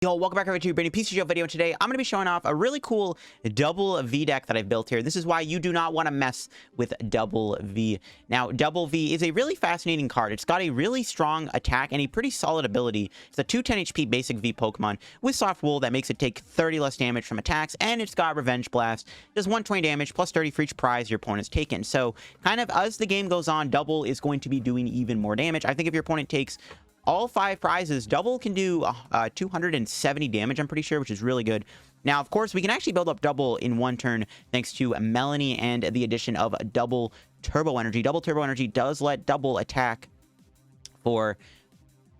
Yo, welcome back over to a brand new PTCGO video. Today, I'm going to be showing off a really cool double V deck that I've built here. This is why you do not want to mess with double V. Now, double V is a really fascinating card. It's got a really strong attack and a pretty solid ability. It's a 210 HP basic V Pokemon with soft wool that makes it take 30 less damage from attacks, and it's got Revenge Blast. Does 120 damage plus 30 for each prize your opponent's taken. So, kind of as the game goes on, double is going to be doing even more damage. I think if your opponent takes all 5 prizes, double can do 270 damage, I'm pretty sure, which is really good. Now, of course, we can actually build up double in one turn thanks to Melony and the addition of double turbo energy. Double turbo energy does let double attack for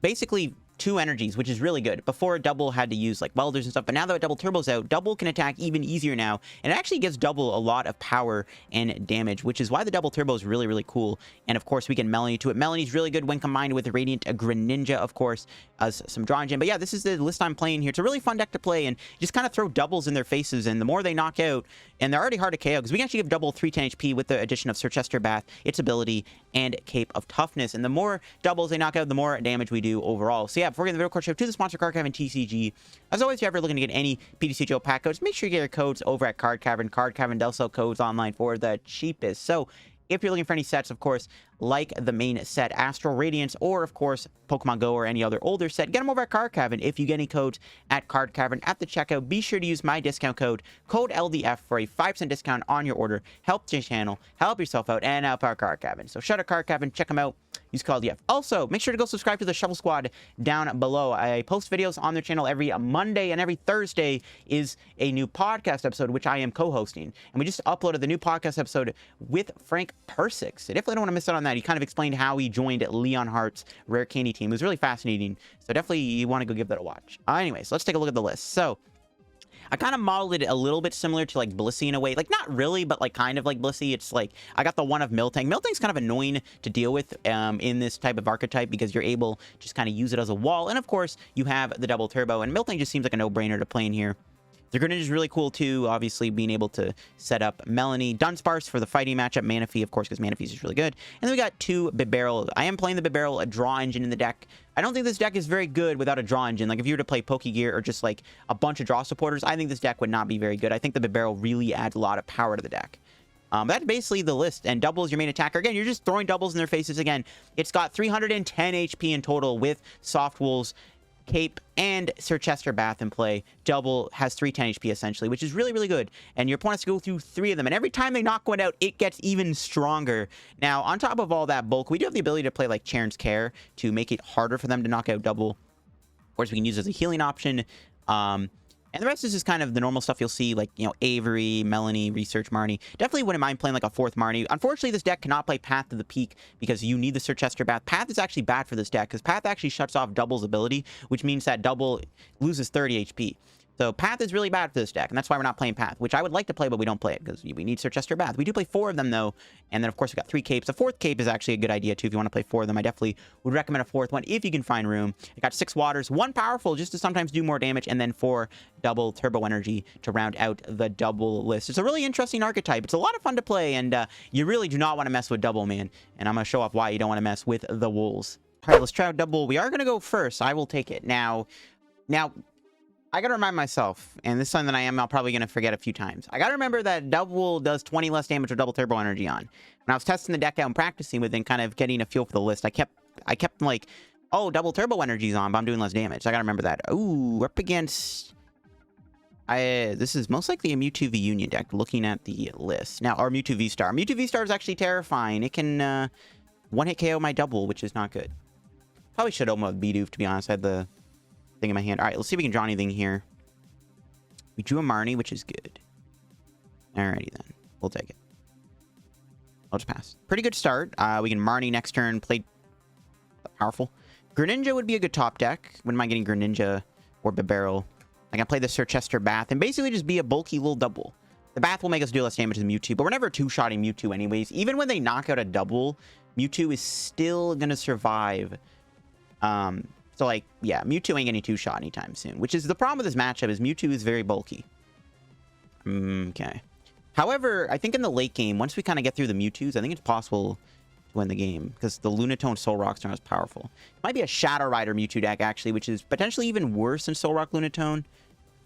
basically 2 energies, which is really good. Before, double had to use like welders and stuff, but now that double turbo's out, double can attack even easier now, and it actually gives double a lot of power and damage, which is why the double turbo is really, really cool. And of course, we get Melony to it. Melony's really good when combined with Radiant Greninja, of course, as some draw engine. But yeah, this is the list I'm playing here. It's a really fun deck to play, and just kind of throw doubles in their faces, and the more they knock out, and they're already hard to KO, because we can actually give double 310 HP with the addition of Circhester Bath, its ability, and Cape of Toughness. And the more doubles they knock out, the more damage we do overall. So yeah, before we get the video card show to the sponsor, Card Cavern TCG. As always, if you're ever looking to get any PTCGO pack codes, make sure you get your codes over at Card Cavern. Card Cavern does sell codes online for the cheapest. So if you're looking for any sets, of course, like the main set, Astral Radiance, or of course, Pokemon Go or any other older set, get them over at Card Cavern. If you get any codes at Card Cavern at the checkout, be sure to use my discount code LDF, for a 5% discount on your order. Help the channel, help yourself out, and help our Card Cavern. So shout out Card Cavern, check them out. Use code LDF. Also, make sure to go subscribe to the Shovel Squad down below. I post videos on their channel every Monday, and every Thursday is a new podcast episode, which I am co-hosting. And we just uploaded the new podcast episode with Frank Persix. So definitely don't want to miss out on that. He kind of explained how he joined Leon Hart's Rare Candy team. It was really fascinating. So definitely you want to go give that a watch. Anyways, let's take a look at the list. So I kind of modeled it a little bit similar to like Blissey in a way. Like not really, but like kind of like Blissey. It's like I got the one of Miltank. Miltank's kind of annoying to deal with in this type of archetype, because you're able to just kind of use it as a wall. And of course, you have the double turbo, and Miltank just seems like a no-brainer to play in here. The Greninja is really cool too, obviously being able to set up Melony. Dunsparce for the fighting matchup. Manaphy, of course, because Manaphy is just really good. And then we got 2 Bibarel. I am playing the Bibarel, a draw engine in the deck. I don't think this deck is very good without a draw engine. Like if you were to play Pokegear or just like a bunch of draw supporters, I think this deck would not be very good. I think the Bibarel really adds a lot of power to the deck. That's basically the list, and double is your main attacker. Again, you're just throwing doubles in their faces again. It's got 310 HP in total with soft wools, Cape, and Circhester Bath in play. Double has 310 HP essentially, which is really, really good. And your opponent has to go through 3 of them, and every time they knock one out, it gets even stronger. Now, on top of all that bulk, we do have the ability to play like Cheren's Care to make it harder for them to knock out double. Of course, we can use it as a healing option. And the rest is just kind of the normal stuff you'll see, like, you know, Avery, Melony, Research, Marnie. Definitely wouldn't mind playing like a 4th Marnie. Unfortunately, this deck cannot play Path to the Peak because you need the Circhester Bath. Path is actually bad for this deck because Path actually shuts off Double's ability, which means that Double loses 30 HP. So Path is really bad for this deck, and that's why we're not playing Path, which I would like to play, but we don't play it because we need Circhester Bath. We do play 4 of them, though, and then, of course, we got 3 Capes. The 4th Cape is actually a good idea, too, if you want to play 4 of them. I definitely would recommend a 4th one if you can find room. I got 6 Waters, 1 Powerful just to sometimes do more damage, and then 4 Double Turbo Energy to round out the double list. It's a really interesting archetype. It's a lot of fun to play, and you really do not want to mess with double, man. And I'm going to show off why you don't want to mess with the wolves. All right, let's try out double. We are going to go first. I will take it. Now, I gotta remind myself, and this is something that I'm probably gonna forget a few times. I gotta remember that double does 20 less damage with double turbo energy on. When I was testing the deck out and practicing with it and kind of getting a feel for the list, I kept like, oh, double turbo energy's on, but I'm doing less damage. So I gotta remember that. Ooh, we're up against. This is most likely a Mewtwo V Union deck. Looking at the list now, or Mewtwo V Star. Mewtwo V Star is actually terrifying. It can one-hit KO my double, which is not good. Probably should open with Bidoof, to be honest. I had the thing in my hand. All right, let's see if we can draw anything here. We drew a Marnie, which is good. Alrighty then, we'll take it. I'll just pass. Pretty good start. We can Marnie next turn. Play powerful. Greninja would be a good top deck. Wouldn't mind getting Greninja or Bibarel. I can play the Circhester Bath and basically just be a bulky little double. The Bath will make us do less damage than Mewtwo, but we're never two-shotting Mewtwo anyways. Even when they knock out a double, Mewtwo is still gonna survive. So, like, yeah, Mewtwo ain't getting 2-shot anytime soon. Which is the problem with this matchup, is Mewtwo is very bulky. Okay. However, I think in the late game, once we kind of get through the Mewtwo's, I think it's possible to win the game, because the Lunatone Soul Rock's not as powerful. It might be a Shadow Rider Mewtwo deck, actually, which is potentially even worse than Soul Rock Lunatone.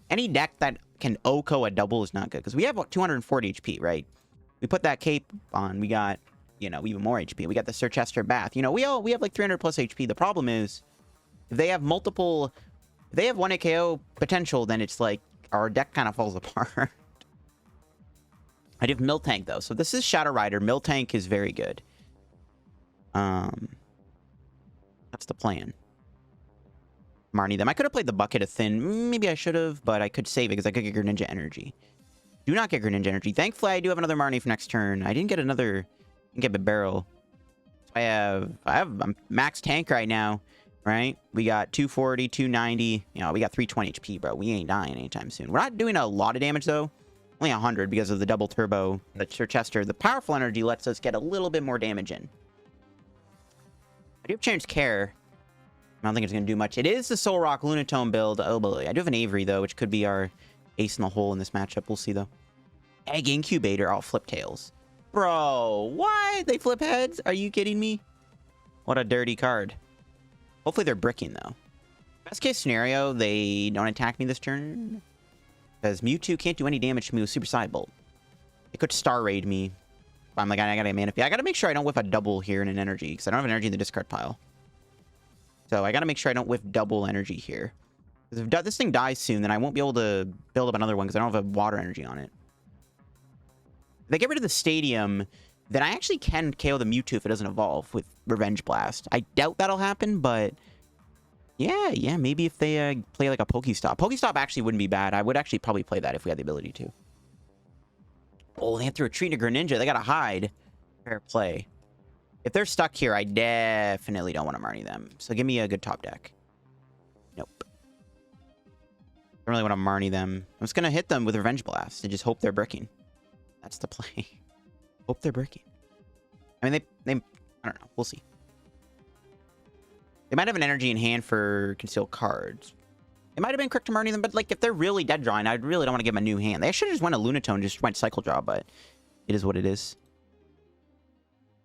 Any deck that can OHKO a double is not good, because we have about 240 HP, right? We put that cape on, we got, you know, even more HP. We got the Circhester Bath. You know, we have like 300 plus HP. The problem is, if they have multiple, if they have 1 KO potential, then it's like, our deck kind of falls apart. I do have Miltank, though. So this is Shadow Rider. Miltank is very good. That's the plan. Marnie them. I could have played the Bucket of Thin. Maybe I should have, but I could save it because I could get Greninja Energy. Do not get Greninja Energy. Thankfully, I do have another Marnie for next turn. I didn't get another... I didn't get Bibarel. I'm max tank right now, right? We got 240, 290. You know, we got 320 HP, bro. We ain't dying anytime soon. We're not doing a lot of damage, though. Only 100 because of the double turbo. The Circhester. The powerful energy lets us get a little bit more damage in. I do have Cheren's Care. I don't think it's going to do much. It is the Soul Rock Lunatone build. Oh, boy. I do have an Avery, though, which could be our ace in the hole in this matchup. We'll see, though. Egg Incubator. Oh, flip tails. Bro, what? They flip heads? Are you kidding me? What a dirty card. Hopefully they're bricking, though. Best case scenario, they don't attack me this turn. Because Mewtwo can't do any damage to me with Super Side Bolt. It could Star Raid me. I'm like, I gotta Manaphy. I gotta make sure I don't whiff a double here in an energy. Because I don't have an energy in the discard pile. So I gotta make sure I don't whiff double energy here. Because if this thing dies soon, then I won't be able to build up another one. Because I don't have a water energy on it. If they get rid of the Stadium, then I actually can KO the Mewtwo if it doesn't evolve with Revenge Blast. I doubt that'll happen, but... Yeah, maybe if they play like a Pokestop. Pokestop actually wouldn't be bad. I would actually probably play that if we had the ability to. Oh, they have to retreat to Greninja. They gotta hide. Fair play. If they're stuck here, I definitely don't want to Marnie them. So give me a good top deck. Nope. Don't really want to Marnie them. I'm just gonna hit them with Revenge Blast and just hope they're bricking. That's the play. Hope they're bricking. I mean, they I don't know. We'll see. They might have an energy in hand for concealed cards. It might have been correct to Marnie them, but like if they're really dead drawing, I really don't want to give them a new hand. They should have just went a Lunatone, just went Cycle Draw, but it is what it is.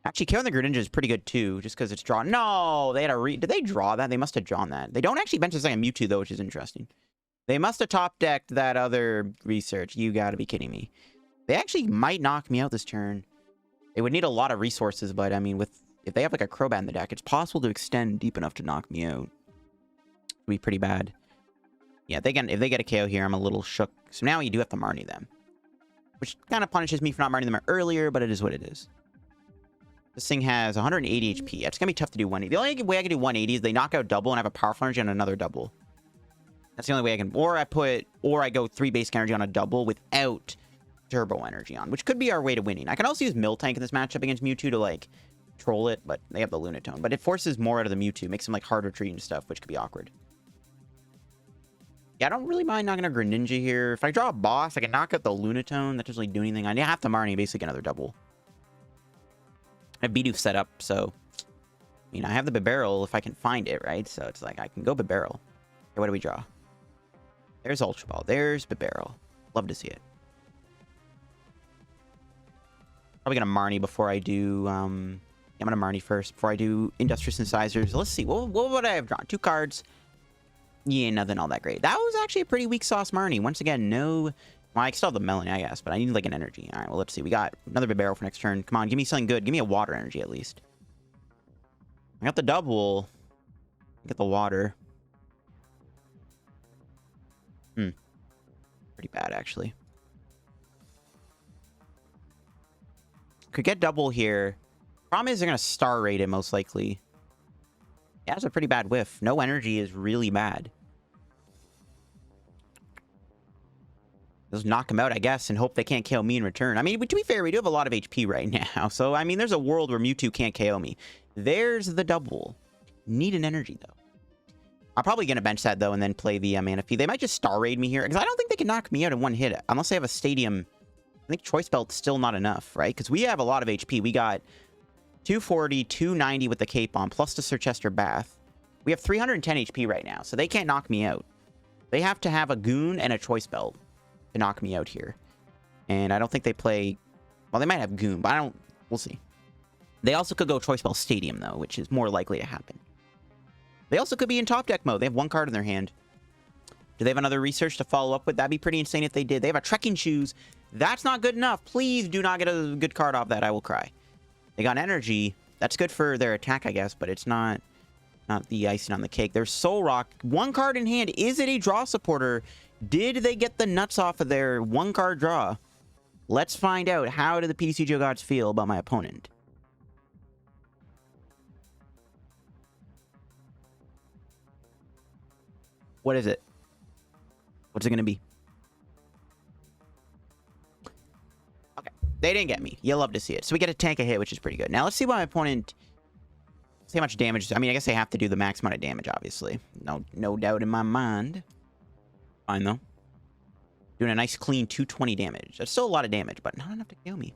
Actually, KOing the Greninja is pretty good too, just because it's drawn. No, they had a did they draw that? They must have drawn that. They don't actually bench a second Mewtwo though, which is interesting. They must have top decked that other research. You gotta be kidding me. They actually might knock me out this turn. They would need a lot of resources, but I mean, if they have like a Crobat in the deck, it's possible to extend deep enough to knock me out. It'd be pretty bad. Yeah, if they get a KO here, I'm a little shook. So now you do have to Marnie them. Which kind of punishes me for not Marnie them earlier, but it is what it is. This thing has 180 HP. It's going to be tough to do 180. The only way I can do 180 is they knock out double and I have a powerful energy on another double. That's the only way I can... Or I go 3 basic energy on a double without turbo energy on, which could be our way to winning. I can also use Miltank in this matchup against Mewtwo to, like, troll it, but they have the Lunatone. But it forces more out of the Mewtwo, makes him, like, hard retreat and stuff, which could be awkward. Yeah, I don't really mind knocking a Greninja here. If I draw a boss, I can knock out the Lunatone. That doesn't really do anything. I have to Marnie basically another double. I have Bidoof set up, so... I mean, I have the Bibarel if I can find it, right? So it's like, I can go Bibarel. Okay, what do we draw? There's Ultra Ball. There's Bibarel. Love to see it. Probably gonna Marnie before I do... I'm gonna Marnie first before I do Industrious Incisors. Let's see. What would I have drawn? 2 cards. Yeah, nothing all that great. That was actually a pretty weak sauce Marnie. Once again, no... Well, I still have the Melony, I guess, but I need, like, an energy. All right, well, let's see. We got another Bibarel for next turn. Come on, give me something good. Give me a water energy, at least. I got the Dubwool. Get the water. Pretty bad, actually. Could get Dubwool here. Problem is they're going to Star Raid it, most likely. Yeah, that's a pretty bad whiff. No energy is really bad. Just knock them out, I guess, and hope they can't KO me in return. I mean, to be fair, we do have a lot of HP right now. So, I mean, there's a world where Mewtwo can't KO me. There's the Dubwool. Need an energy, though. I'm probably going to bench that, though, and then play the Manaphy. They might just Star Raid me here, because I don't think they can knock me out in one hit, unless they have a Stadium. I think Choice Belt's still not enough, right? Because we have a lot of HP. We got 240, 290 with the Cape on, plus the Circhester Bath. We have 310 HP right now, so they can't knock me out. They have to have a Goon and a Choice Belt to knock me out here. And I don't think they play... Well, they might have Goon, but I don't... We'll see. They also could go Choice Bell Stadium, though, which is more likely to happen. They also could be in top deck mode. They have one card in their hand. Do they have another research to follow up with? That'd be pretty insane if they did. They have a Trekking Shoes. That's not good enough. Please do not get a good card off that. I will cry. They got Energy. That's good for their attack, I guess, but it's not the icing on the cake. There's Soul Rock. One card in hand. Is it a draw supporter? Did they get the nuts off of their one card draw? Let's find out. How do the PTCGO gods feel about my opponent? What is it? What's it going to be? Okay. They didn't get me. You love to see it. So we get a tank a hit, which is pretty good. Now let's see what my opponent... See how much damage... I mean, I guess they have to do the max amount of damage, obviously. No doubt in my mind. Fine, though. Doing a nice, clean 220 damage. That's still a lot of damage, but not enough to kill me.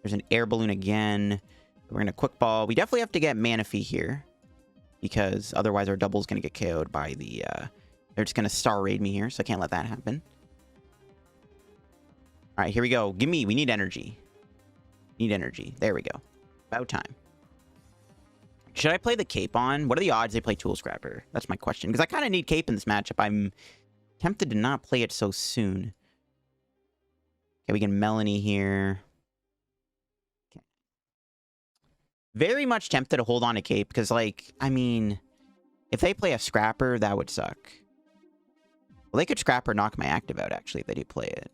There's an Air Balloon again. We're going to Quick Ball. We definitely have to get Manaphy here, because otherwise our double's going to get KO'd by the... They're just going to Star Raid me here, so I can't let that happen. All right, here we go. Give me... We need energy. Need energy. There we go. About time. Should I play the Cape on? What are the odds they play Tool Scrapper? That's my question. Because I kind of need Cape in this matchup. I'm tempted to not play it so soon. Okay, we get Melony here. Okay. Very much tempted to hold on to Cape. Because, like, I mean... If they play a Scrapper, that would suck. Well, they could Scrapper knock my active out, actually, if they do play it.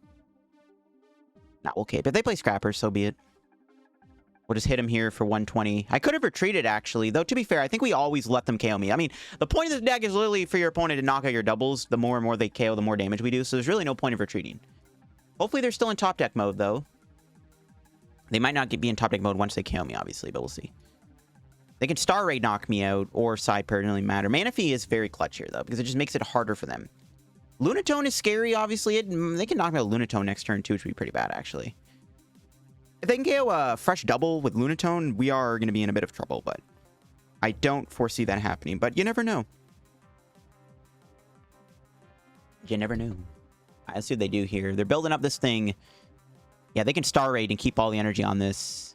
Not will Cape. If they play Scrapper, so be it. We'll just hit him here for 120. I could have retreated, actually. Though, to be fair, I think we always let them KO me. I mean, the point of this deck is literally for your opponent to knock out your doubles. The more and more they KO, the more damage we do. So there's really no point of retreating. Hopefully they're still in top deck mode, though. They might not be in top deck mode once they KO me, obviously, but we'll see. They can Star Raid knock me out, or Side Parry, doesn't really matter. Manaphy is very clutch here, though, because it just makes it harder for them. Lunatone is scary, obviously. They can knock me out Lunatone next turn, too, which would be pretty bad, actually. If they can KO a fresh double with Lunatone, we are going to be in a bit of trouble, but I don't foresee that happening. But you never know. You never know. Let's see what they do here. They're building up this thing. Yeah, they can Star Raid and keep all the energy on this,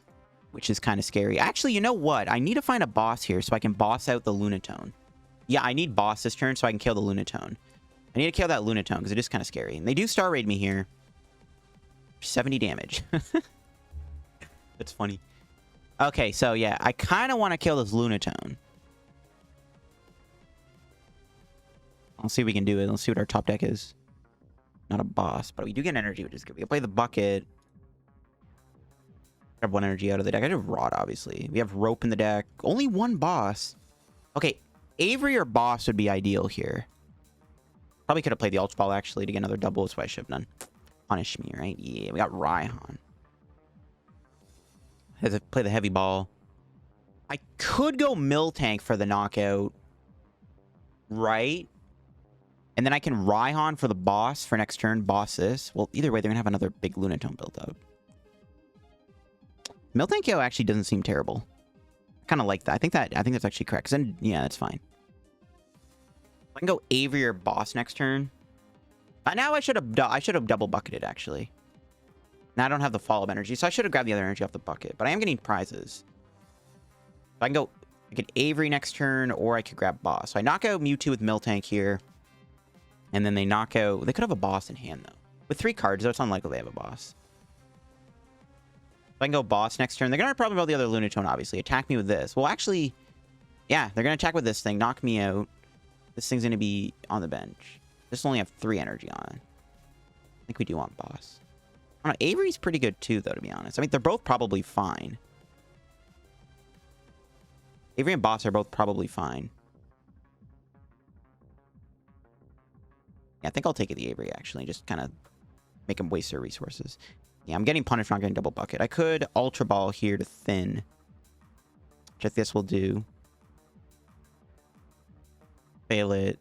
which is kind of scary. Actually, you know what? I need to find a boss here so I can boss out the Lunatone. Yeah, I need boss this turn so I can kill the Lunatone. I need to kill that Lunatone because it is kind of scary. And they do Star Raid me here. 70 damage. That's funny. Okay, so yeah, I kind of want to kill this Lunatone. Let's see if we can do it. Let's see what our top deck is. Not a boss, but we do get energy, which is good. We can play the bucket. Grab one energy out of the deck. I have Rod, obviously. We have Rope in the deck. Only one boss. Okay, Avery or boss would be ideal here. Probably could have played the Ultra Ball, actually, to get another double. That's what I should have done. Punish me, right? Yeah, we got Raihan. Has to play the heavy ball. I could go Miltank for the knockout. Right? And then I can Raihan for the boss for next turn. Boss this. Well, either way, they're going to have another big Lunatone built up. Miltank KO actually doesn't seem terrible. I kind of like that. I think that's actually correct. Then, yeah, that's fine. I can go Avery or boss next turn. Now I should have double bucketed, actually. Now I don't have the follow-up energy, so I should have grabbed the other energy off the bucket. But I am getting prizes. So I can go... I could Avery next turn, or I could grab boss. So I knock out Mewtwo with Miltank here. And then they knock out... They could have a boss in hand, though. With 3 cards, though, it's unlikely they have a boss. So I can go boss next turn. They're going to probably roll the other Lunatone, obviously. Attack me with this. Well, actually... Yeah, they're going to attack with this thing. Knock me out. This thing's going to be on the bench. This will only have 3 energy on it. I think we do want boss. I don't know, Avery's pretty good too, though, to be honest. I mean, they're both probably fine. Avery and boss are both probably fine. Yeah, I think I'll take the Avery, actually. Just kind of make them waste their resources. Yeah, I'm getting punished for not getting double bucket. I could Ultra Ball here to thin. Which I guess will do. Fail it.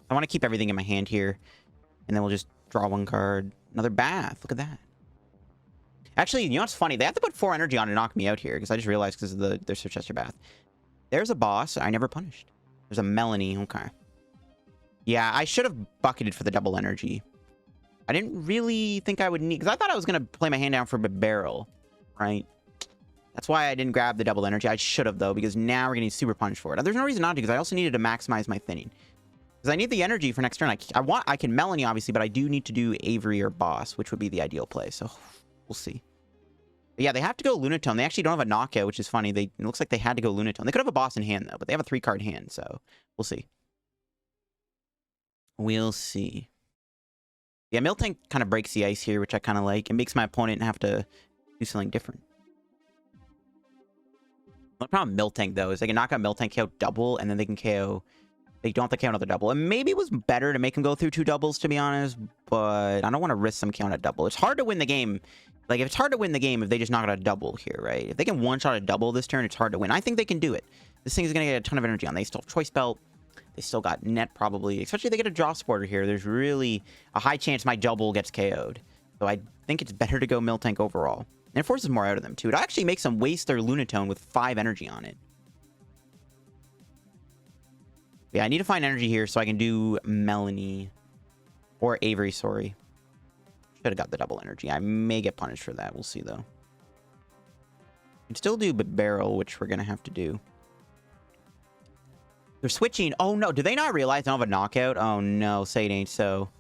I want to keep everything in my hand here. And then we'll just draw 1 card. Another Bath. Look at that. Actually, you know what's funny? They have to put 4 energy on to knock me out here. Because I just realized because of their Circhester Bath. There's a boss I never punished. There's a Melony. Okay. Yeah, I should have bucketed for the double energy. I didn't really think I would need... Because I thought I was going to play my hand down for Bibarel. Right? That's why I didn't grab the double energy. I should have, though, because now we're getting super punished for it. There's no reason not to, because I also needed to maximize my thinning. Because I need the energy for next turn. I can Melony, obviously, but I do need to do Avery or Boss, which would be the ideal play. So we'll see. But yeah, they have to go Lunatone. They actually don't have a knockout, which is funny. It looks like they had to go Lunatone. They could have a Boss in hand, though, but they have a 3-card hand, so we'll see. We'll see. Yeah, Miltank kind of breaks the ice here, which I kind of like. It makes my opponent have to do something different. The problem with Miltank, though, is they can knock out Miltank, KO double, and then they can KO... They don't have to KO another double. And maybe it was better to make him go through 2 doubles, to be honest, but I don't want to risk them KOing a double. It's hard to win the game. Like, it's hard to win the game if they just knock out a double here, right? If they can one-shot a double this turn, it's hard to win. I think they can do it. This thing is going to get a ton of energy on. They still have Choice Belt. They still got Net, probably. Especially if they get a Draw Supporter here. There's really a high chance my double gets KO'd. So I think it's better to go Miltank overall. And it forces more out of them, too. It actually makes them waste their Lunatone with 5 energy on it. Yeah, I need to find energy here so I can do Melony. Or Avery, sorry. Should have got the double energy. I may get punished for that. We'll see, though. I can still do Bibarel, which we're going to have to do. They're switching. Oh, no. Do they not realize they don't have a knockout? Oh, no. Say it ain't so.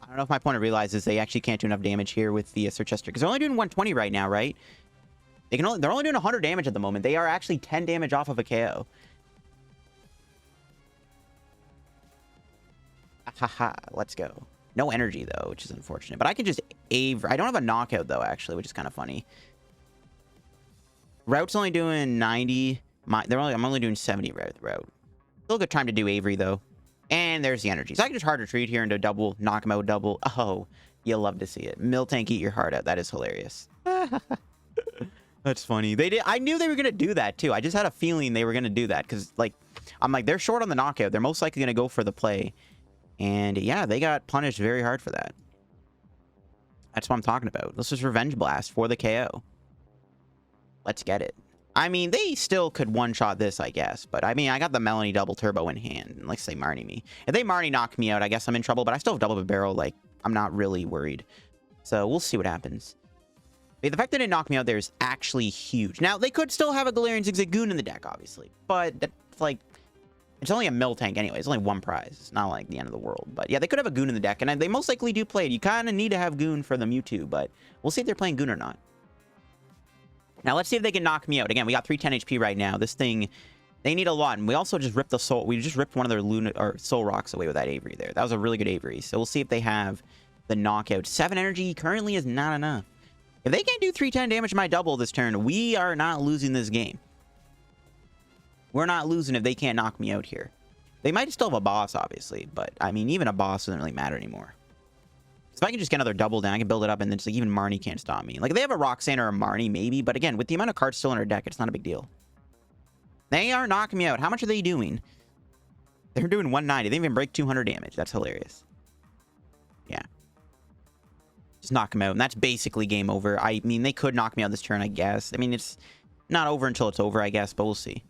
I don't know if my opponent realizes they actually can't do enough damage here with the Circhester. Because they're only doing 120 right now, right? They're only doing 100 damage at the moment. They are actually 10 damage off of a KO. Haha, let's go. No energy, though, which is unfortunate. But I can just Avery. I don't have a knockout, though, actually, which is kind of funny. Route's only doing 90. I'm only doing 70 route. Still a good time to do Avery, though. And there's the energy. So I can just hard retreat here into double, knock him out double. Oh, you'll love to see it. Miltank, eat your heart out. That is hilarious. That's funny. I knew they were going to do that, too. I just had a feeling they were going to do that. Because, like, I'm like, they're short on the knockout. They're most likely going to go for the play. And yeah, they got punished very hard for that. That's what I'm talking about. This is Revenge Blast for the KO. Let's get it. I mean, they still could one-shot this, I guess. But I mean, I got the Melony Double Turbo in hand. Unless they Marnie me. If they Marnie knock me out, I guess I'm in trouble. But I still have double barrel. Like, I'm not really worried. So we'll see what happens. But the fact that they didn't knock me out there is actually huge. Now, they could still have a Galarian Zigzagoon in the deck, obviously. But that's like... It's only a Miltank anyway. It's only 1 prize. It's not like the end of the world. But yeah, they could have a Goon in the deck. And they most likely do play it. You kind of need to have Goon for the Mewtwo. But we'll see if they're playing Goon or not. Now, let's see if they can knock me out. Again, we got 310 HP right now. This thing, they need a lot. And we also just ripped the Soul... We just ripped one of their Soul Rocks away with that Avery there. That was a really good Avery. So we'll see if they have the knockout. 7 energy currently is not enough. If they can't do 310 damage to my double this turn, we are not losing this game. We're not losing if they can't knock me out here. They might still have a boss, obviously. But, I mean, even a boss doesn't really matter anymore. So if I can just get another double down, I can build it up, and then just, like, even Marnie can't stop me. Like, if they have a Roxanne or a Marnie, maybe. But, again, with the amount of cards still in our deck, it's not a big deal. They are knocking me out. How much are they doing? They're doing 190. They didn't even break 200 damage. That's hilarious. Yeah. Just knock them out. And that's basically game over. I mean, they could knock me out this turn, I guess. I mean, it's not over until it's over, I guess. But we'll see.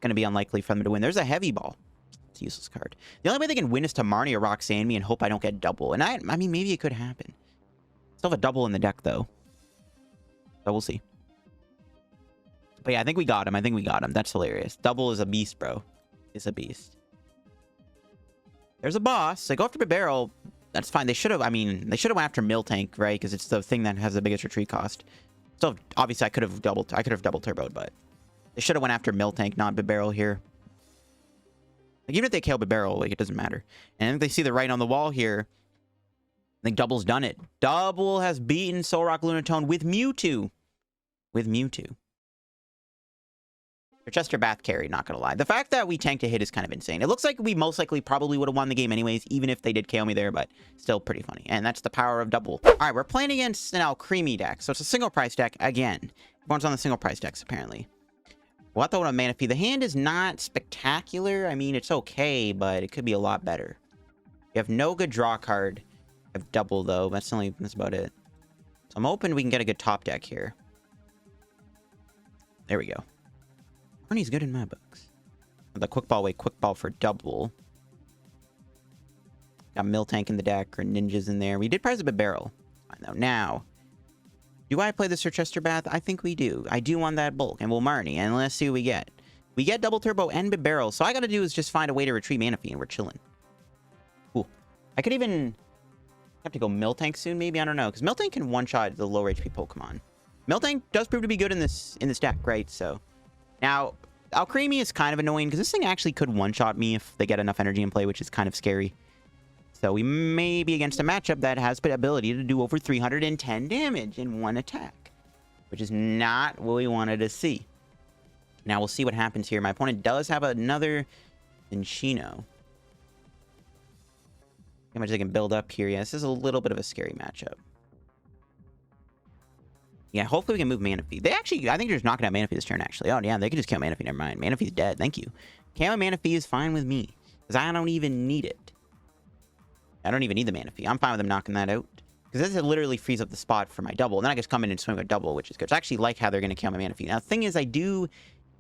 Going to be unlikely for them to win. There's a Heavy Ball. It's a useless card. The only way they can win is to Marnie or Roxanne me and hope I don't get double. And I mean, maybe it could happen. Still have a double in the deck, though. So we'll see. But yeah, I think we got him. I think we got him. That's hilarious. Double is a beast, bro. It's a beast. There's a boss. They go after Bibarel. That's fine. They should have, I mean, they should have went after Miltank, right? Because it's the thing that has the biggest retreat cost. So obviously I could have double turboed, but they should have went after Miltank, not Bibarel here. Like, even if they KO Bibarel, like, it doesn't matter. And if they see the writing on the wall here, I think Double's done it. Double has beaten Solrock Lunatone with Mewtwo. Circhester Bath carry, not gonna lie. The fact that we tanked a hit is kind of insane. It looks like we most likely probably would have won the game anyways, even if they did KO me there, but still pretty funny. And that's the power of Double. All right, we're playing against an Alcremie deck. So it's a single price deck again. Everyone's on the single price decks, apparently. Well, I thought with a Manaphy, the hand is not spectacular. I mean, it's okay, but it could be a lot better. You have no good draw card. I have Double, though. That's about it. So I'm hoping we can get a good top deck here. There we go. Marnie's good in my books. The quick ball for Double. Got Miltank in the deck, or Ninjas in there. We did prize a Bibarel. I know. Now, Do I play the Circhester Bath? I think we do. I do want that bulk, and we'll Marnie, and let's see what we get. We get Double Turbo and Bibarel, so all I gotta do is just find a way to retrieve Manaphy, and we're chilling. Cool. I could even have to go Miltank soon, maybe? I don't know, because Miltank can one-shot the lower HP Pokemon. Miltank does prove to be good in this deck, right? So, now, Alcremie is kind of annoying, because this thing actually could one-shot me if they get enough energy in play, which is kind of scary. So we may be against a matchup that has the ability to do over 310 damage in one attack, which is not what we wanted to see. Now we'll see what happens here. My opponent does have another Inchino. How much they can build up here. Yeah, this is a little bit of a scary matchup. Yeah, hopefully we can move Manaphy. They actually, I think they're just knocking out Manaphy this turn, actually. Oh, yeah, they could just kill Manaphy. Never mind. Manaphy's dead. Thank you. KO Manaphy is fine with me, because I don't even need it. I don't even need the Manaphy. I'm fine with them knocking that out. Because this literally frees up the spot for my double. And then I just come in and swing a double, which is good. So I actually like how they're going to kill my Manaphy. Now, the thing is, I do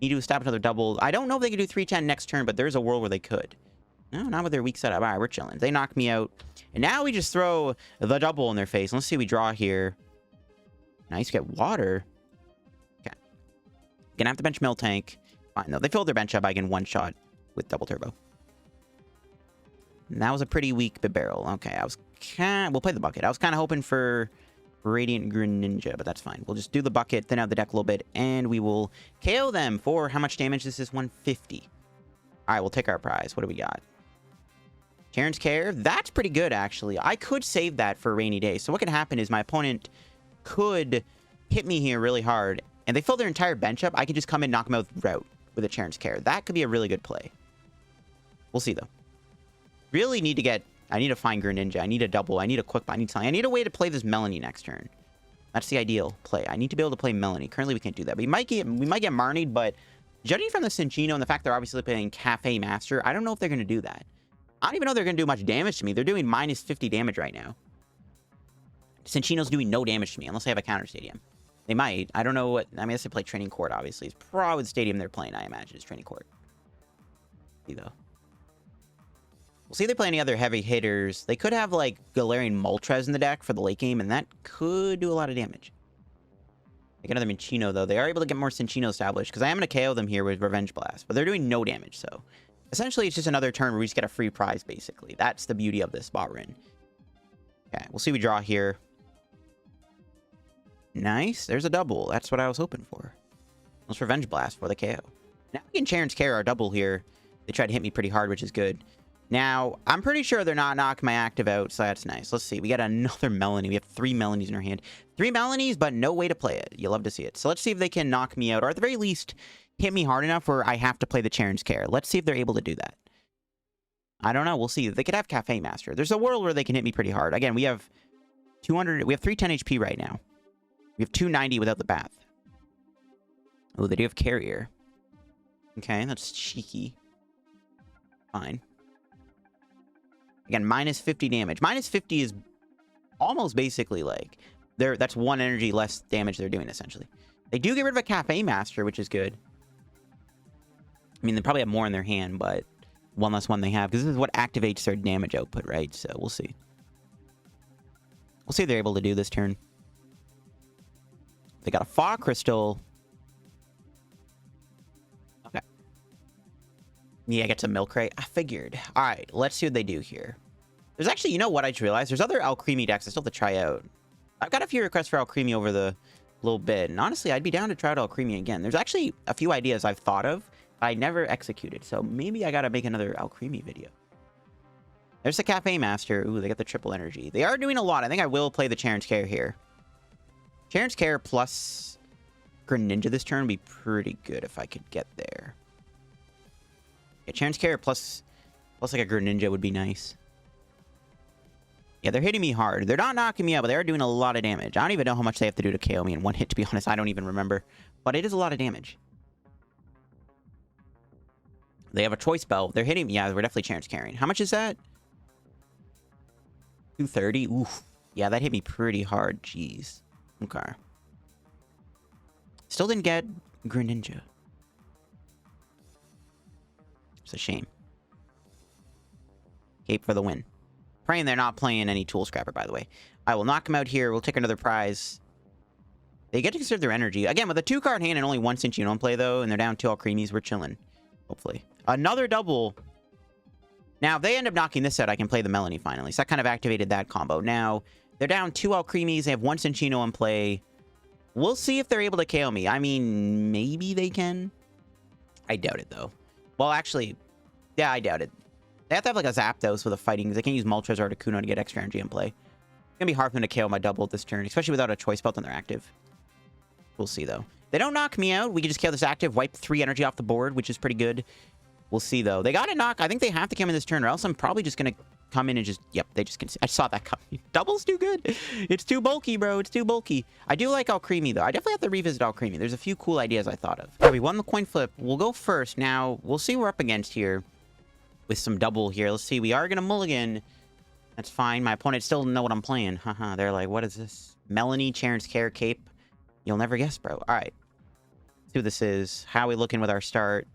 need to establish another double. I don't know if they can do 310 next turn, but there's a world where they could. No, not with their weak setup. All right, we're chilling. They knock me out. And now we just throw the double in their face. Let's see what we draw here. Nice, get water. Okay. Gonna have to bench Miltank. Fine, though. They filled their bench up. I can one-shot with Double Turbo. And that was a pretty weak Bibarel. Okay, we'll play the bucket. I was kind of hoping for Radiant Greninja, but that's fine. We'll just do the bucket, thin out the deck a little bit, and we will KO them for how much damage? This is 150. All right, we'll take our prize. What do we got? Cheren's Care. That's pretty good, actually. I could save that for a rainy day. So what can happen is my opponent could hit me here really hard, and they fill their entire bench up. I could just come in, knock them out with Route with a Cheren's Care. That could be a really good play. We'll see, though. Really need to get... I need to find Greninja. I need a double. I need a quick... I need something. I need a way to play this Melony next turn. That's the ideal play. I need to be able to play Melony. Currently, we can't do that. We might get Marnied, but judging from the Cinchino and the fact they're obviously playing Cafe Master, I don't know if they're going to do that. I don't even know if they're going to do much damage to me. They're doing minus 50 damage right now. Cinchino's doing no damage to me unless they have a counter stadium. They might. I don't know what... I mean, unless they play Training Court, obviously. It's probably the stadium they're playing, I imagine, is Training Court. See, though. We'll see if they play any other heavy hitters. They could have, like, Galarian Moltres in the deck for the late game, and that could do a lot of damage. Like another Minchino, though. They are able to get more Cinchino established, because I am going to KO them here with Revenge Blast. But they're doing no damage, so... Essentially, it's just another turn where we just get a free prize, basically. That's the beauty of this spot we're in. Okay, we'll see what we draw here. Nice. There's a double. That's what I was hoping for. Let's Revenge Blast for the KO. Now we can Cheren's Care our double here. They tried to hit me pretty hard, which is good. Now, I'm pretty sure they're not knocking my active out, so that's nice. Let's see. We got another Melony. We have 3 Melonies in our hand. 3 Melonies, but no way to play it. You love to see it. So let's see if they can knock me out, or at the very least, hit me hard enough where I have to play the Cheren's Care. Let's see if they're able to do that. I don't know. We'll see. They could have Cafe Master. There's a world where they can hit me pretty hard. Again, we have 310 HP right now. We have 290 without the bath. Oh, they do have Carrier. Okay, that's cheeky. Fine. Again, minus 50 damage. Minus 50 is almost basically like... that's 1 energy less damage they're doing, essentially. They do get rid of a Cafe Master, which is good. I mean, they probably have more in their hand, but 1 less 1 they have. Because this is what activates their damage output, right? So, we'll see. We'll see if they're able to do this turn. They got a Fog Crystal. Okay. Yeah, get some Milk Crate. I figured. All right, let's see what they do here. There's actually, you know what I just realized? There's other Alcremie decks I still have to try out. I've got a few requests for Alcremie over the little bit. And honestly, I'd be down to try out Alcremie again. There's actually a few ideas I've thought of, but I never executed. So maybe I got to make another Alcremie video. There's the Cafe Master. Ooh, they got the triple energy. They are doing a lot. I think I will play the Cheren's Care here. Cheren's Care plus Greninja this turn would be pretty good if I could get there. Yeah, Cheren's Care plus like a Greninja would be nice. Yeah, they're hitting me hard. They're not knocking me out, but they are doing a lot of damage. I don't even know how much they have to do to KO me in 1 hit, to be honest. I don't even remember. But it is a lot of damage. They have a Choice Belt. They're hitting me. Yeah, we're definitely Cheren's carrying. How much is that? 230? Oof. Yeah, that hit me pretty hard. Jeez. Okay. Still didn't get Greninja. It's a shame. Cape for the win. Praying they're not playing any Tool Scrapper, by the way. I will knock him out here. We'll take another prize. They get to conserve their energy. Again, with a 2-card hand and only 1 Cinchino in play, though, and they're down 2 Alcremies, we're chilling. Hopefully. Another double. Now, if they end up knocking this out, I can play the Melony finally. So that kind of activated that combo. Now, they're down 2 Alcremies. They have 1 Cinchino in play. We'll see if they're able to KO me. I mean, maybe they can. I doubt it, though. Well, actually, yeah, I doubt it. They have to have, like, a Zapdos with a fighting, because they can't use Moltres or Articuno to get extra energy in play. It's going to be hard for them to KO my double this turn, especially without a choice belt when they're active. We'll see, though. They don't knock me out. We can just KO this active, wipe 3 energy off the board, which is pretty good. We'll see, though. They got to knock. I think they have to come in this turn, or else I'm probably just going to come in and just... Yep, they just can... I saw that coming. Double's too good. It's too bulky, bro. It's too bulky. I do like Alcremie, though. I definitely have to revisit Alcremie. There's a few cool ideas I thought of. Okay, we won the coin flip. We'll go first. Now, we'll see what we're up against here with some double here. Let's see. We are going to mulligan. That's fine. My opponent still doesn't know what I'm playing. Haha. They're like, what is this? Melony, Cheren's Care, Cape. You'll never guess, bro. All right. Let's see what this is. How are we looking with our start?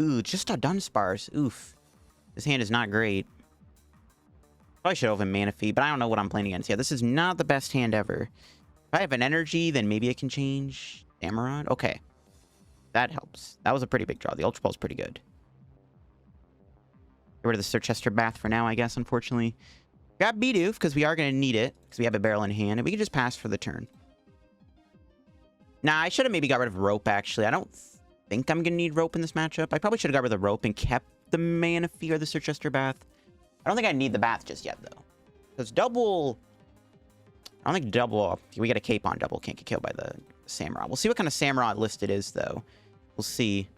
Ooh, just a Dunsparce. Oof. This hand is not great. Probably should open Manaphy, but I don't know what I'm playing against. Yeah, this is not the best hand ever. If I have an energy, then maybe I can change Amarant. Okay. That helps. That was a pretty big draw. The Ultra Ball is pretty good. Get rid of the Circhester Bath for now, I guess, unfortunately. Grab Bidoof, because we are going to need it, because we have a barrel in hand, and we can just pass for the turn. Nah, I should have maybe got rid of Rope, actually. I don't think I'm going to need Rope in this matchup. I probably should have got rid of the Rope and kept the Manaphy or the Circhester Bath. I don't think I need the Bath just yet, though. Because double... I don't think double... We get a Cape on double. Can't get killed by the Samurott. We'll see what kind of Samurott list it is, though. We'll see.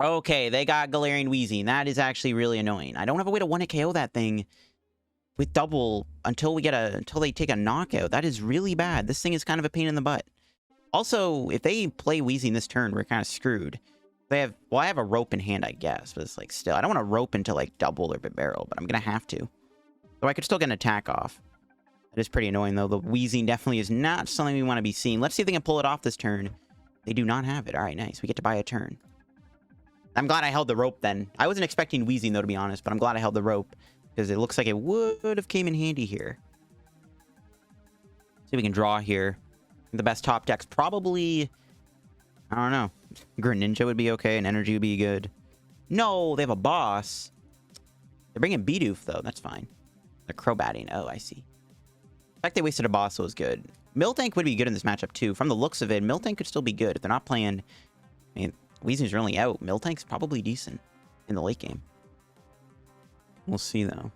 Okay, they got Galarian Weezing. That is actually really annoying. I don't have a way to 1-hit KO that thing with double until they take a knockout. That is really bad. This thing is kind of a pain in the butt. Also, if they play Weezing this turn, we're kind of screwed. They have, well, I have a Rope in hand, I guess, but it's like still, I don't want to Rope into like double or Bibarel, but I'm gonna have to. So I could still get an attack off. That is pretty annoying, though. The Weezing definitely is not something we want to be seeing. Let's see if they can pull it off this turn. They do not have it. All right, nice. We get to buy a turn. I'm glad I held the Rope then. I wasn't expecting Weezing, though, to be honest, but I'm glad I held the Rope because it looks like it would have came in handy here. See if we can draw here. The best top deck's probably... I don't know. Greninja would be okay, and Energy would be good. No, they have a boss. They're bringing Bidoof, though. That's fine. They're Crobatting. Oh, I see. The fact they wasted a boss was good. Miltank would be good in this matchup, too. From the looks of it, Miltank could still be good. If they're not playing... I mean, Weezing's really out. Miltank's probably decent in the late game. We'll see, though.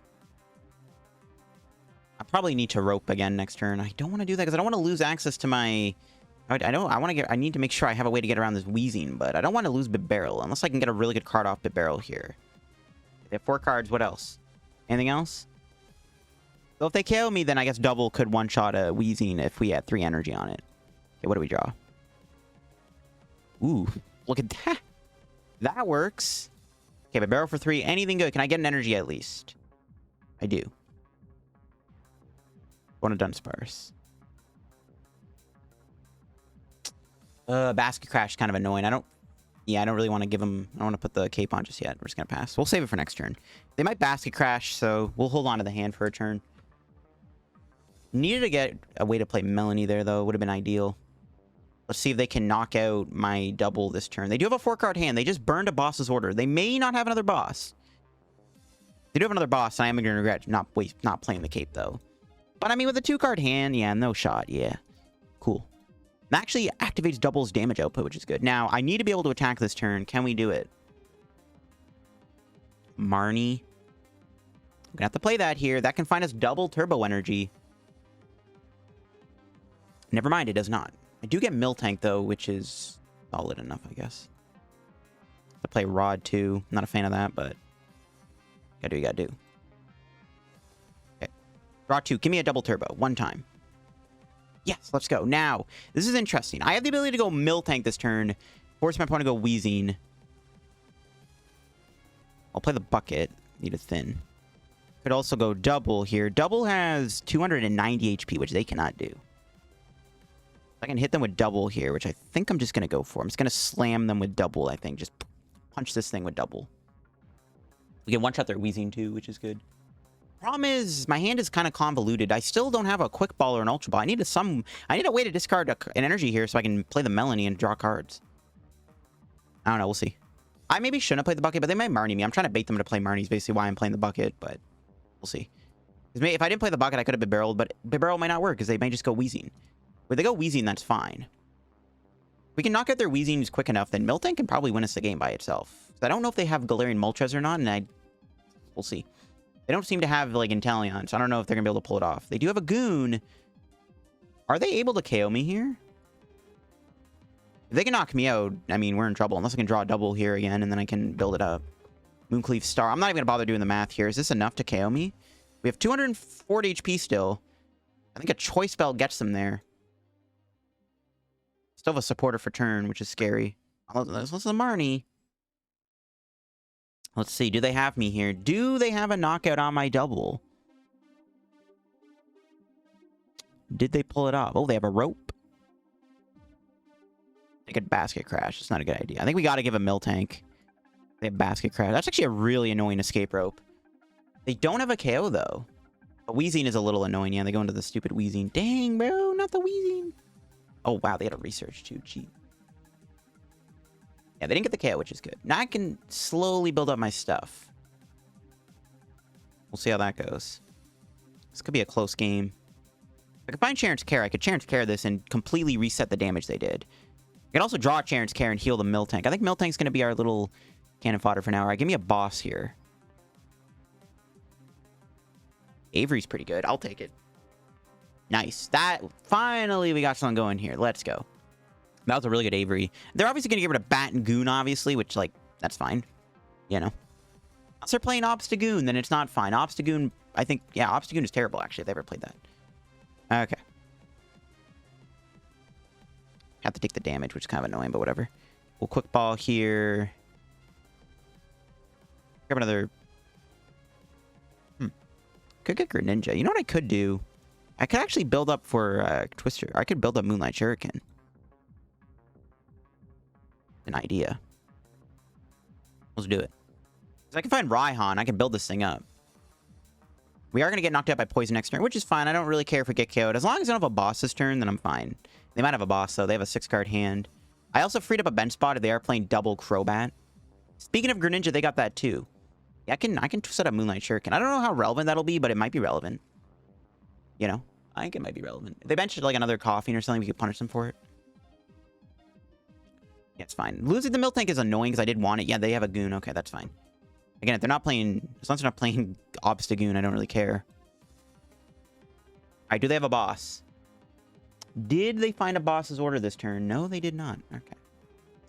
I probably need to Rope again next turn. I don't want to do that because I don't want to lose access to my... I need to make sure I have a way to get around this Weezing, but I don't want to lose Bibarel unless I can get a really good card off Bibarel here. They have 4 cards. What else? Anything else? So if they KO me, then I guess double could one-shot a Weezing if we had 3 energy on it. Okay, what do we draw? Ooh, look at that. That works. Okay, Bibarel for 3. Anything good? Can I get an energy at least? I do. Want a Dunsparce. Basket Crash is kind of annoying. I don't really want to give him... I don't want to put the cape on just yet. We're just going to pass. We'll save it for next turn. They might Basket Crash, so we'll hold on to the hand for a turn. Needed to get a way to play Melony there, though. Would have been ideal. Let's see if they can knock out my double this turn. They do have a 4-card hand. They just burned a boss's order. They may not have another boss. They do have another boss, and I am going to regret not playing the cape, though. But, I mean, with a 2-card hand, yeah, no shot. Yeah. Cool. It actually activates double's damage output, which is good. Now, I need to be able to attack this turn. Can we do it? Marnie. I'm going to have to play that here. That can find us double turbo energy. Never mind, it does not. I do get Miltank, though, which is solid enough, I guess. I play Rod, too. Not a fan of that, but... Gotta do what you gotta do. Okay. Draw 2. Give me a double turbo. 1 time. Yes, let's go. Now, this is interesting. I have the ability to go Miltank this turn. Force my opponent to go Weezing. I'll play the Bucket. Need a Thin. Could also go Double here. Double has 290 HP, which they cannot do. I can hit them with Double here, which I think I'm just going to go for. I'm just going to slam them with Double, I think. Just punch this thing with Double. We can one-shot their Weezing, too, which is good. Problem is, my hand is kind of convoluted. I still don't have a quick ball or an ultra ball. I need a way to discard an energy here so I can play the Melony and draw cards. I don't know. We'll see. I maybe shouldn't have played the bucket, but they might Marnie me. I'm trying to bait them to play Marnie is basically why I'm playing the bucket, but we'll see. If I didn't play the bucket, I could have Bibarel, but Bibarel might not work because they may just go Weezing. If they go Weezing, that's fine. If we can knock out their Weezings quick enough, then Miltank can probably win us the game by itself. I don't know if they have Galarian Moltres or not, and we'll see. They don't seem to have, like, Inteleon, so I don't know if they're going to be able to pull it off. They do have a Goon. Are they able to KO me here? If they can knock me out, I mean, we're in trouble. Unless I can draw a double here again, and then I can build it up. Mooncleave Star. I'm not even going to bother doing the math here. Is this enough to KO me? We have 240 HP still. I think a Choice Belt gets them there. Still have a supporter for turn, which is scary. Let's listen to Marnie. Let's see. Do they have me here? Do they have a knockout on my double? Did they pull it off? Oh, they have a rope. They could basket crash. It's not a good idea. I think we got to give a Miltank. They have basket crash. That's actually a really annoying escape rope. They don't have a KO, though. But Weezing is a little annoying. Yeah, they go into the stupid Weezing. Dang, bro. Not the Weezing. Oh, wow. They had a research, too. Cheap. Yeah, they didn't get the KO, which is good. Now I can slowly build up my stuff. We'll see how that goes. This could be a close game. If I could find Cheren's Care, I could Cheren's Care this and completely reset the damage they did. I can also draw Cheren's Care and heal the Miltank. I think Miltank's going to be our little cannon fodder for now. All right, give me a boss here. Avery's pretty good. I'll take it. Nice. Finally, we got something going here. Let's go. That was a really good Avery. They're obviously going to get rid of Bat and Goon, obviously, which, like, that's fine. You know. Unless they're playing Obstagoon, then it's not fine. Obstagoon, I think, yeah, Obstagoon is terrible, actually, if they ever played that. Okay. Have to take the damage, which is kind of annoying, but whatever. We'll quick ball here. Grab another... Could get Greninja. You know what I could do? I could actually build up for Twister. I could build up Moonlight Shuriken. An idea. Let's do it. If I can find Raihan, I can build this thing up. We are going to get knocked out by Poison next turn, which is fine. I don't really care if we get KO'd. As long as I don't have a boss this turn, then I'm fine. They might have a boss, though. They have a 6-card hand. I also freed up a bench spot if they are playing double Crobat. Speaking of Greninja, they got that, too. Yeah, I can set up Moonlight Shuriken. I don't know how relevant that'll be, but it might be relevant. You know? I think it might be relevant. If they benched like another Coughing or something, we could punish them for it. Yeah, it's fine. Losing the Miltank is annoying because I did want it. Yeah, they have a Goon. Okay, that's fine. Again, if they're not playing... As long as they're not playing Obstagoon, I don't really care. Alright, do they have a boss? Did they find a boss's order this turn? No, they did not. Okay.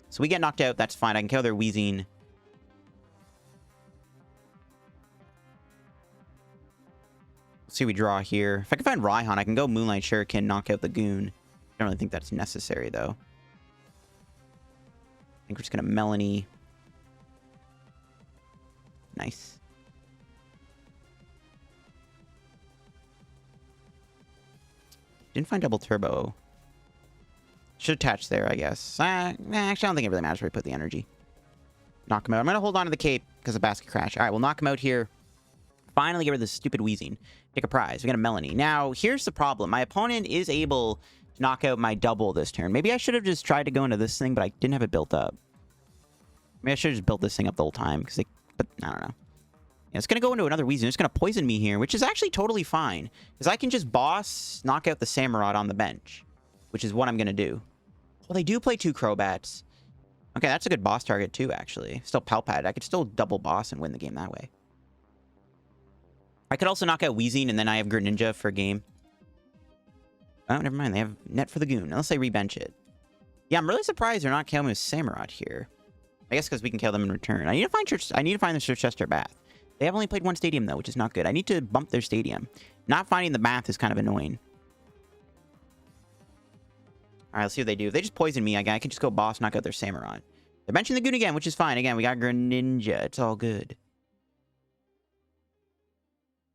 So we get knocked out. That's fine. I can kill their Weezing. Let's see what we draw here. If I can find Raihan, I can go Moonlight Shuriken, knock out the Goon. I don't really think that's necessary, though. I think we're just going to Melony. Nice. Didn't find Double Turbo. Should attach there, I guess. Actually, I don't think it really matters where we put the energy. Knock him out. I'm going to hold on to the cape because of Basket Crash. All right, we'll knock him out here. Finally get rid of this stupid Weezing. Take a prize. We got a Melony. Now, here's the problem. My opponent is able to knock out my double this turn. Maybe I should have just tried to go into this thing, but I didn't have it built up. Maybe I should have just built this thing up the whole time, because but I don't know. Yeah, it's going to go into another Weezing. It's going to poison me here, which is actually totally fine, because I can just boss, knock out the Samurott on the bench, which is what I'm going to do. Well, they do play 2 Crobats. Okay, that's a good boss target, too, actually. Still Pal Pad. I could still double boss and win the game that way. I could also knock out Weezing, and then I have Greninja for a game. Oh, never mind. They have Net for the Goon. Unless they rebench it. Yeah, I'm really surprised they're not killing me with Samurott here. I guess because we can kill them in return. I need to find the Circhester Bath. They have only played 1 stadium, though, which is not good. I need to bump their stadium. Not finding the Bath is kind of annoying. Alright, let's see what they do. If they just poison me, I can just go boss, knock out their Samurott. They're benching the Goon again, which is fine. Again, we got Greninja. It's all good.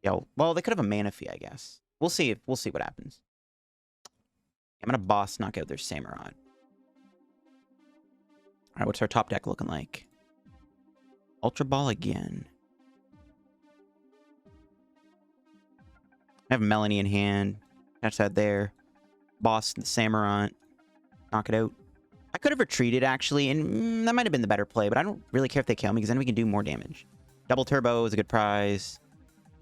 Yo, well, they could have a Manaphy, I guess. We'll see what happens. I'm gonna boss knock out their Samurott. Alright, what's our top deck looking like? Ultra Ball again. I have Melony in hand. Catch that there. Boss the Samurott. Knock it out. I could have retreated, actually, and that might have been the better play, but I don't really care if they kill me, because then we can do more damage. Double Turbo is a good prize.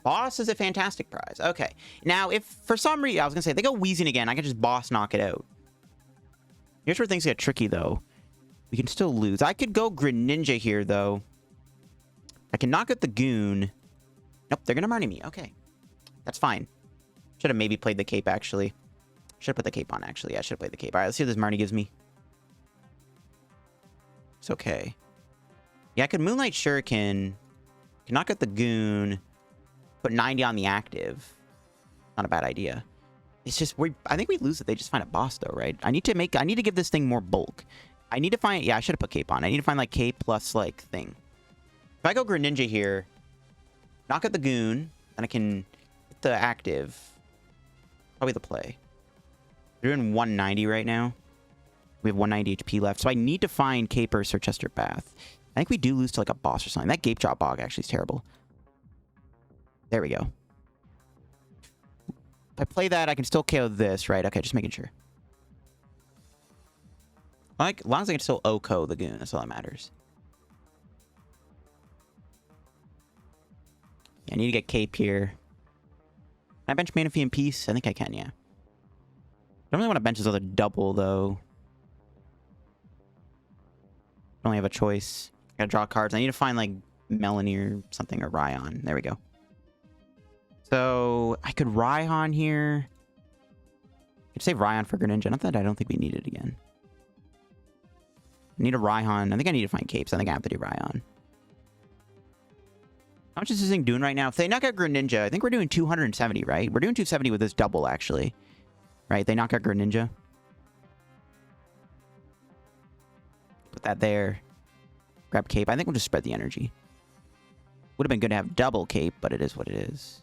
Boss is a fantastic prize. Okay. Now, if for some reason, I was going to say, if they go Weezing again, I can just boss knock it out. Here's where things get tricky, though. We can still lose. I could go Greninja here, though. I can knock out the Goon. Nope, they're going to Marnie me. Okay. That's fine. Should have maybe played the Cape, actually. Should have put the Cape on, actually. Yeah, I should have played the Cape. All right, let's see what this Marnie gives me. It's okay. Yeah, I could Moonlight Shuriken. Can knock out the Goon. Put 90 on the active. Not a bad idea. It's just, I think we lose it. They just find a boss, though, right? I need to give this thing more bulk. I need to find, yeah, I should have put Cape on. I need to find, like, Cape plus, like, thing. If I go Greninja here, knock out the Goon, then I can hit the active. Probably the play. We're doing 190 right now. We have 190 HP left. So I need to find Cape or Circhester Bath. I think we do lose to, like, a boss or something. That Gape Drop Bog actually is terrible. There we go. If I play that, I can still KO this, right? Okay, just making sure. Like, as long as I can still OHKO the Goon, that's all that matters. Yeah, I need to get Cape here. Can I bench Manaphy in peace? I think I can, yeah. Don't really want to bench this other double, though. I only have a choice. Gotta draw cards. I need to find, like, Melony or something, or Raihan. There we go. So, I could Raihan here. I could save Raihan for Greninja. Not that I don't think we need it again. I need a Raihan. I think I need to find Capes. I think I have to do Raihan. How much is this thing doing right now? If they knock out Greninja, I think we're doing 270, right? We're doing 270 with this double, actually. Right? They knock out Greninja. Put that there. Grab Cape. I think we'll just spread the energy. Would have been good to have double Cape, but it is what it is.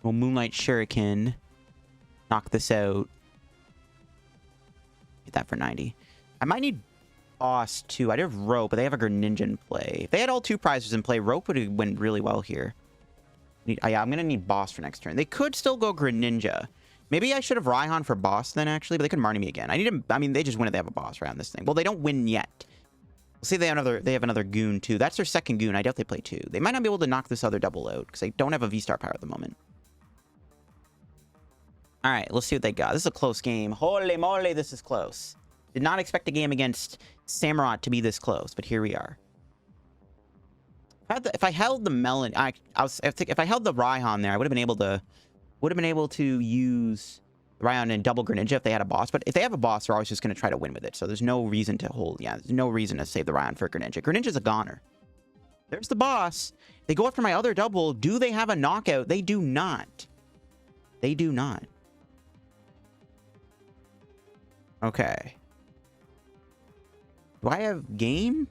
We'll Moonlight Shuriken. Knock this out. Get that for 90. I might need Boss, too. I do have Rope, but they have a Greninja in play. If they had all two prizes in play, Rope would have went really well here. Yeah, I'm going to need Boss for next turn. They could still go Greninja. Maybe I should have Raihan for Boss then, actually, but they could Marnie me again. I need them. I mean, they just win if they have a Boss around this thing. Well, they don't win yet. We'll see if they have another Goon, too. That's their second Goon. I doubt they play two. They might not be able to knock this other double out, because they don't have a V-Star power at the moment. All right, let's see what they got. This is a close game. Holy moly, this is close. Did not expect a game against Samurott to be this close, but here we are. If I held the Melon, if I held the Raihan there, I would have been able to use Raihan and double Greninja if they had a boss. But if they have a boss, they're always just going to try to win with it. So there's no reason to hold. Yeah, there's no reason to save the Raihan for Greninja. Greninja's a goner. There's the boss. They go after my other double. Do they have a knockout? They do not. They do not. Okay. Do I have game?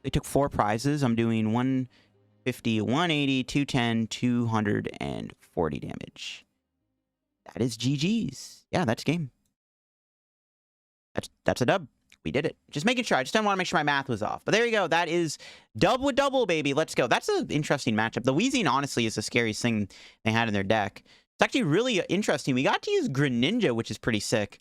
They took 4 prizes. I'm doing 150, 180, 210, 240 damage. That is GG's. Yeah, that's game. That's a dub. We did it. Just making sure. I just didn't want to make sure my math was off. But there you go. That is dub with double, baby. Let's go. That's an interesting matchup. The Weezing, honestly, is the scariest thing they had in their deck. It's actually really interesting. We got to use Greninja, which is pretty sick.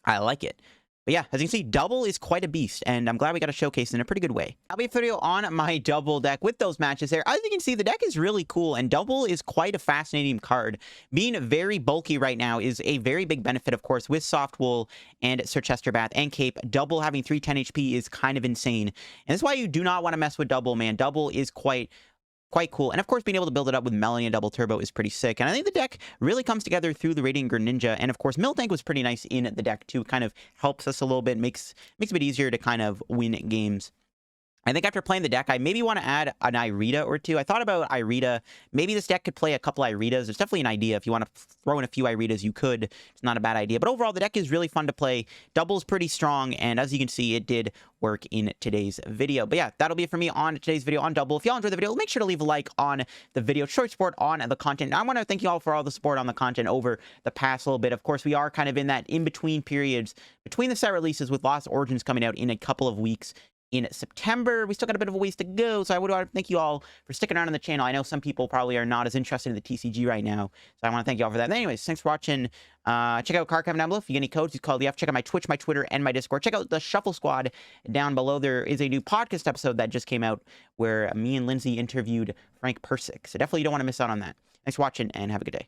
I like it. But yeah, as you can see, double is quite a beast, and I'm glad we got a showcase in a pretty good way. I'll be a video on my double deck with those matches there. As you can see, the deck is really cool, and double is quite a fascinating card. Being very bulky right now is a very big benefit, of course, with Soft Wool and Circhester Bath and Cape. Double having 310 HP is kind of insane, and that's why you do not want to mess with double, man. Double is quite cool. And of course, being able to build it up with Melony and Double Turbo is pretty sick. And I think the deck really comes together through the Radiant Greninja. And of course, Miltank was pretty nice in the deck too. It kind of helps us a little bit, makes it a bit easier to kind of win games. I think after playing the deck, I maybe want to add an Irida or two. I thought about Irida. Maybe this deck could play a couple Iridas. It's definitely an idea. If you want to throw in a few Iridas, you could. It's not a bad idea. But overall, the deck is really fun to play. Double's pretty strong. And as you can see, it did work in today's video. But yeah, that'll be it for me on today's video on Double. If y'all enjoyed the video, make sure to leave a like on the video. Show support on the content. And I want to thank you all for all the support on the content over the past little bit. Of course, we are kind of in that in-between periods between the set releases with Lost Origins coming out in a couple of weeks in September. We still got a bit of a ways to go, so I would want to thank you all for sticking around on the channel. I know some people probably are not as interested in the TCG right now, so I want to thank you all for that. But anyways, thanks for watching. Check out card comment down below. If you get any codes, use code LF. Check out my Twitch, my Twitter, and my Discord. Check out the Shuffle Squad down below. There is a new podcast episode that just came out where me and Lindsay interviewed Frank Persick, so definitely you don't want to miss out on that. Thanks for watching, and have a good day.